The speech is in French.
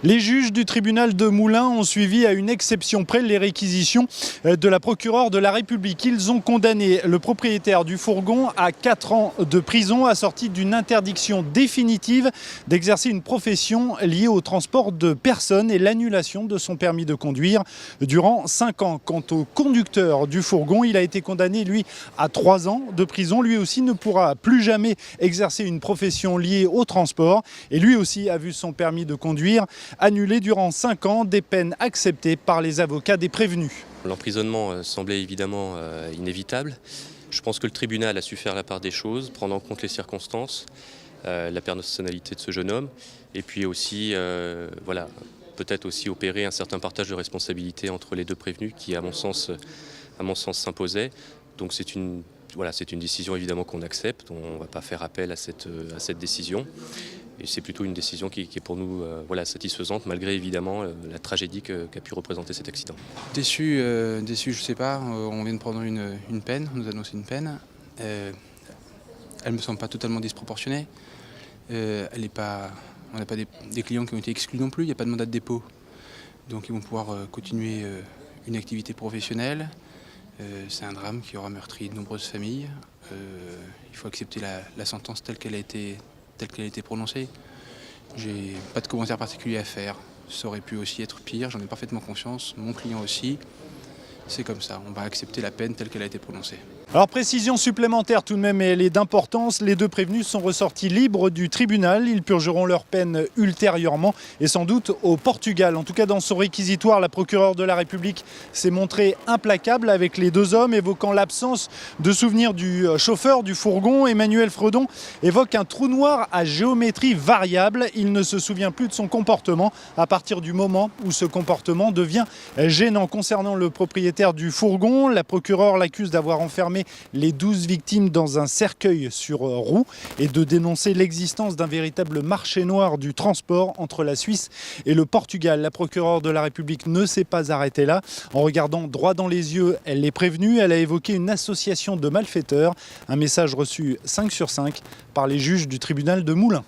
Les juges du tribunal de Moulins ont suivi à une exception près les réquisitions de la procureure de la République. Ils ont condamné le propriétaire du fourgon à 4 ans de prison, assorti d'une interdiction définitive d'exercer une profession liée au transport de personnes et l'annulation de son permis de conduire durant 5 ans. Quant au conducteur du fourgon, il a été condamné, lui, à 3 ans de prison. Lui aussi ne pourra plus jamais exercer une profession liée au transport et lui aussi a vu son permis de conduire annulé durant 5 ans, des peines acceptées par les avocats des prévenus. L'emprisonnement semblait évidemment inévitable. Je pense que le tribunal a su faire la part des choses, prendre en compte les circonstances, la personnalité de ce jeune homme, et puis aussi, peut-être aussi opérer un certain partage de responsabilités entre les deux prévenus qui, à mon sens, s'imposait. Donc c'est une décision évidemment qu'on accepte, on ne va pas faire appel à cette décision. Et c'est plutôt une décision qui est pour nous satisfaisante, malgré évidemment la tragédie qu'a pu représenter cet accident. Déçu, je ne sais pas, on vient de prendre une peine, on nous annonce une peine. Elle ne me semble pas totalement disproportionnée. On n'a pas des clients qui ont été exclus non plus, il n'y a pas de mandat de dépôt. Donc ils vont pouvoir continuer une activité professionnelle. C'est un drame qui aura meurtri de nombreuses familles. Il faut accepter la sentence telle qu'elle a été prononcée. J'ai pas de commentaire particulier à faire. Ça aurait pu aussi être pire, j'en ai parfaitement conscience, mon client aussi. C'est comme ça, on va accepter la peine telle qu'elle a été prononcée. Alors précision supplémentaire tout de même, et elle est d'importance, les deux prévenus sont ressortis libres du tribunal. Ils purgeront leur peine ultérieurement et sans doute au Portugal. En tout cas dans son réquisitoire, la procureure de la République s'est montrée implacable avec les deux hommes, évoquant l'absence de souvenirs du chauffeur du fourgon. Emmanuel Fredon évoque un trou noir à géométrie variable. Il ne se souvient plus de son comportement à partir du moment où ce comportement devient gênant. Concernant le propriétaire du fourgon, la procureure l'accuse d'avoir enfermé les 12 victimes dans un cercueil sur roue et de dénoncer l'existence d'un véritable marché noir du transport entre la Suisse et le Portugal. La procureure de la République ne s'est pas arrêtée là. En regardant droit dans les yeux, elle les prévenue. Elle a évoqué une association de malfaiteurs. Un message reçu 5 sur 5 par les juges du tribunal de Moulins.